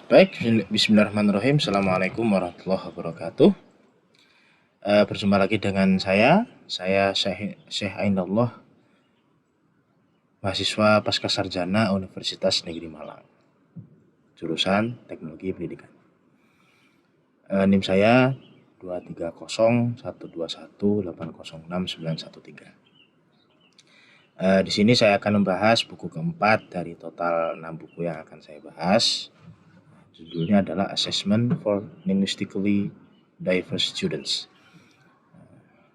Baik, bismillahirrahmanirrahim. Assalamualaikum warahmatullahi wabarakatuh. Berjumpa lagi dengan saya Syekh Ainullah, mahasiswa pasca sarjana Universitas Negeri Malang, jurusan Teknologi Pendidikan. NIM saya 2301218069113. Di sini saya akan membahas buku keempat dari total 6 buku yang akan saya bahas. Judulnya adalah Assessment for Linguistically Diverse Students.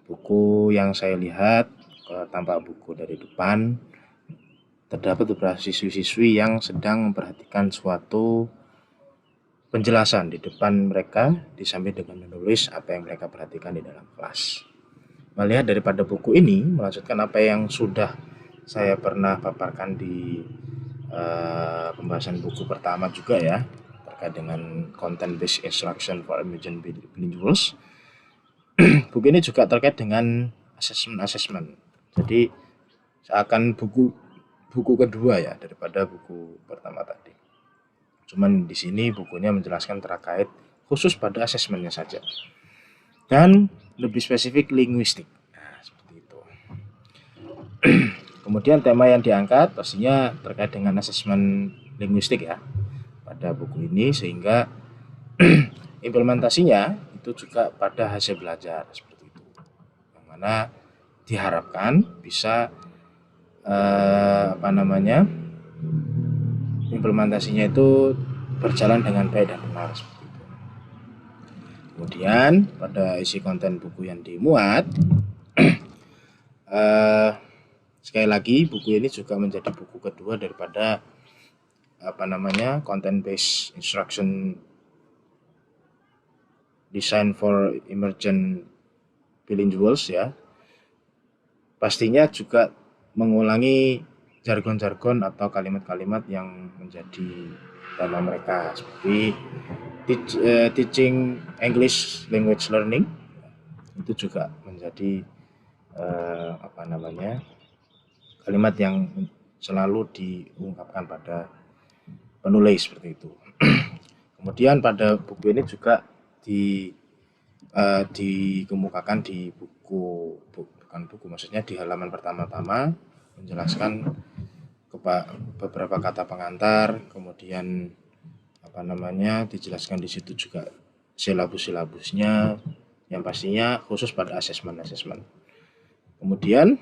Buku yang saya lihat, tampak buku dari depan, terdapat beberapa siswi-siswi yang sedang memperhatikan suatu penjelasan di depan mereka, disambil dengan menulis apa yang mereka perhatikan di dalam kelas. Melihat daripada buku ini, melanjutkan apa yang sudah saya pernah paparkan di pembahasan buku pertama juga ya, terkait dengan Content Based Instruction for Emerging Bilinguals. Buku ini juga terkait dengan assessment. Jadi seakan buku kedua ya daripada buku pertama tadi. Cuman di sini bukunya menjelaskan terkait khusus pada asesmennya saja. Dan lebih spesifik linguistik. Nah, seperti itu. Kemudian tema yang diangkat pastinya terkait dengan asesmen linguistik ya pada buku ini, sehingga implementasinya itu juga pada hasil belajar seperti itu, yang mana diharapkan bisa implementasinya itu berjalan dengan baik dan benar seperti itu. Kemudian pada isi konten buku yang dimuat, sekali lagi buku ini juga menjadi buku kedua daripada content based instruction design for emergent bilinguals ya. Pastinya juga mengulangi jargon-jargon atau kalimat-kalimat yang menjadi tema mereka, seperti teaching English language learning. Itu juga menjadi kalimat yang selalu diungkapkan pada penulis seperti itu. Kemudian pada buku ini juga dikemukakan di maksudnya di halaman pertama-tama menjelaskan beberapa kata pengantar, kemudian dijelaskan di situ juga silabus-silabusnya yang pastinya khusus pada asesmen. Kemudian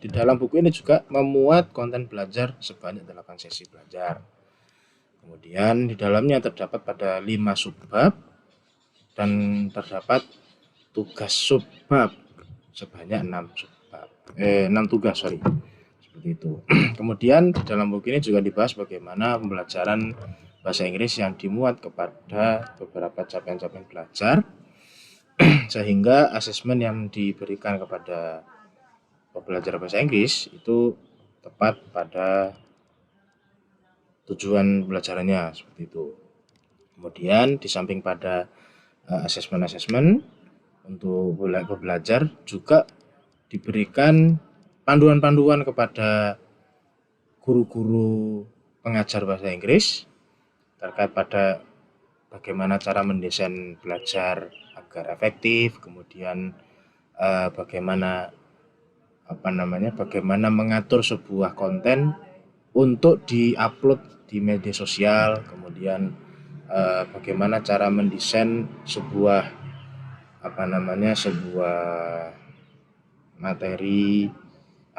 di dalam buku ini juga memuat konten belajar sebanyak 8 sesi belajar. Kemudian di dalamnya terdapat pada 5 subbab dan terdapat tugas subbab sebanyak 6 tugas, seperti itu. Kemudian di dalam buku ini juga dibahas bagaimana pembelajaran bahasa Inggris yang dimuat kepada beberapa capaian-capaian belajar sehingga asesmen yang diberikan kepada pembelajar bahasa Inggris itu tepat pada tujuan belajarannya seperti itu. Kemudian di samping pada asesmen untuk belajar juga diberikan panduan-panduan kepada guru-guru pengajar bahasa Inggris terkait pada bagaimana cara mendesain belajar agar efektif, kemudian bagaimana mengatur sebuah konten untuk diupload di media sosial, kemudian bagaimana cara mendesain sebuah materi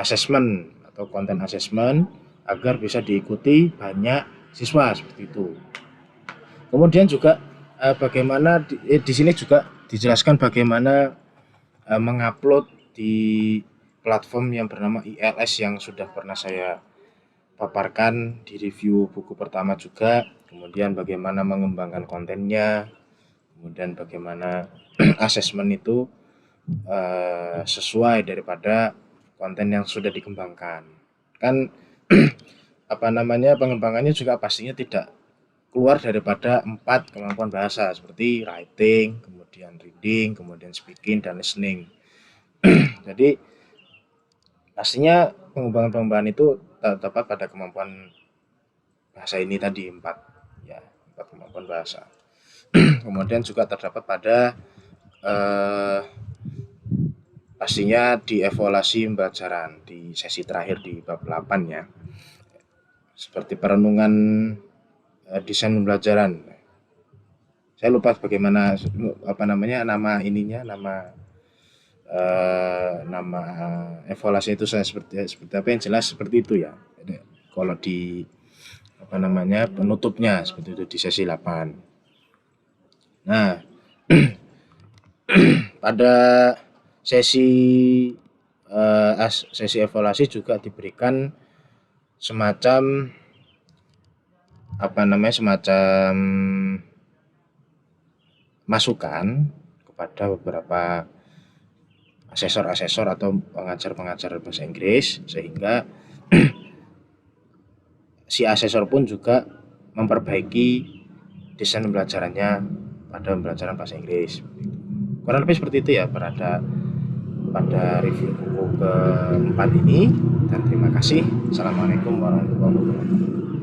asesmen atau konten asesmen agar bisa diikuti banyak siswa seperti itu. Kemudian juga bagaimana di sini juga dijelaskan bagaimana mengupload di platform yang bernama ILS yang sudah pernah saya paparkan di review buku pertama juga. Kemudian bagaimana mengembangkan kontennya, kemudian bagaimana asesmen itu sesuai daripada konten yang sudah dikembangkan. Kan pengembangannya juga pastinya tidak keluar daripada 4 kemampuan bahasa seperti writing, kemudian reading, kemudian speaking dan listening. Jadi pastinya pengembangan itu tepat pada kemampuan bahasa ini tadi 4 ya, kemampuan bahasa. Kemudian juga terdapat pada pastinya di evaluasi pembelajaran di sesi terakhir di bab 8 ya. Seperti perenungan desain pembelajaran. Saya lupa bagaimana nama ininya, nama evaluasi itu saya seperti apa, yang jelas seperti itu ya. Kalau di penutupnya seperti itu di sesi 8. Nah, pada sesi evaluasi juga diberikan semacam masukan kepada beberapa asesor atau pengajar bahasa Inggris, sehingga si asesor pun juga memperbaiki desain pembelajarannya pada pembelajaran bahasa Inggris. Kurang lebih seperti itu ya pada review buku keempat ini, dan terima kasih. Assalamualaikum warahmatullahi wabarakatuh.